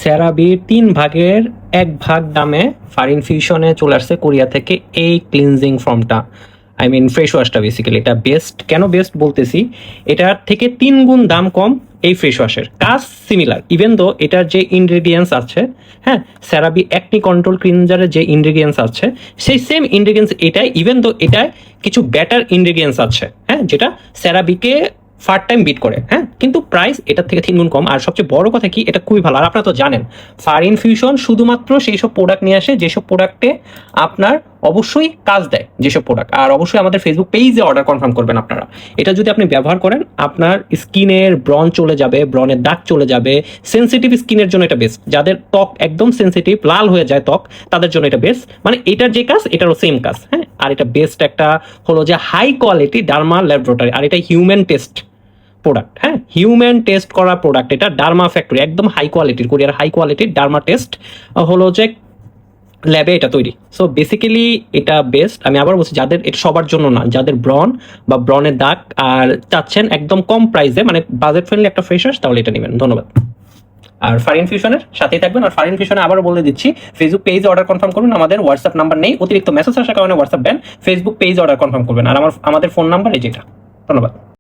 সেরাবির 3/1 দামে ফারিন ফিউশনে চলে আসছে কোরিয়া থেকে এই ক্লিনজিং ফর্মটা, আই মিন ফ্রেশ ওয়াশটা। বেসিক্যালি এটা বেস্ট। কেন বেস্ট বলতেছি, এটার থেকে 3 গুণ দাম কম এই ফ্রেশ ওয়াশের, কাজ সিমিলার। ইভেন দো এটার যে ইনগ্রেডিয়েন্টস আছে, হ্যাঁ, সেরাবি অ্যাকনি কন্ট্রোল ক্লিনজারের যে ইনগ্রেডিয়েন্টস আছে সেই সেম ইনগ্রেডিয়েন্টস এটাই, ইভেন দো এটায় কিছু বেটার ইনগ্রেডিয়েন্টস আছে, হ্যাঁ, যেটা সেরাবিকে ফার্স্ট টাইম বিট করে, হ্যাঁ, কিন্তু প্রাইস এটার থেকে 3 গুণ কম। আর সবচেয়ে বড় কথা কি, এটা খুবই ভালো। আর আপনারা তো জানেন ফারিন ফিউশন শুধুমাত্র সেই সব প্রোডাক্ট নিয়ে আসে যেসব প্রোডাক্টে আপনার অবশ্যই কাজ দেয়, যেসব প্রোডাক্ট। আর অবশ্যই আমাদের ফেসবুক পেজে অর্ডার কনফার্ম করবেন আপনারা। এটা যদি আপনি ব্যবহার করেন, আপনার স্কিনের ব্রণ চলে যাবে, ব্রণের দাগ চলে যাবে। সেন্সিটিভ স্কিনের জন্য এটা বেস্ট, যাদের ত্বক একদম সেন্সিটিভ, লাল হয়ে যায় ত্বক, তাদের জন্য এটা বেস্ট। মানে এটার যে কাজ এটারও সেম কাজ, হ্যাঁ। আর এটা বেস্ট একটা হলো যে হাই কোয়ালিটি ডার্মা ল্যাবরেটরি, আর এটা হিউম্যান টেস্ট প্রোডাক্ট, হ্যাঁ, হিউম্যান টেস্ট করা প্রোডাক্ট। এটা ডার্মা ফ্যাক্টরি, একদম হাই কোয়ালিটির, কোরিয়ার হাই কোয়ালিটির ডার্মা টেস্ট হলো যে ল্যাবে এটা তৈরি। সো বেসিক্যালি এটা বেস্ট। আমি আবার বলছি, যাদের এটা সবার জন্য না, যাদের ব্রণ বা ব্রণের দাগ আর চাচ্ছেন একদম কম প্রাইসে, মানে বাজেট ফ্রেন্ডলি একটা ফ্রেশ ওয়াশ, তাহলে এটা নেবেন। ধন্যবাদ। আর ফারিন ফিউশনের সাথেই থাকবেন। আর ফারিন ফিউশনে আবারও বলে দিচ্ছি, ফেসবুক পেজে অর্ডার কনফার্ম করুন, আমাদের হোয়াটসঅ্যাপ নাম্বার নেই, অতিরিক্ত মেসেজ আসার কারণে হোয়াটসঅ্যাপ দেন, ফেসবুক পেজে অর্ডার কনফার্ম করবেন। আর আমাদের ফোন নাম্বার এই যেটা। ধন্যবাদ।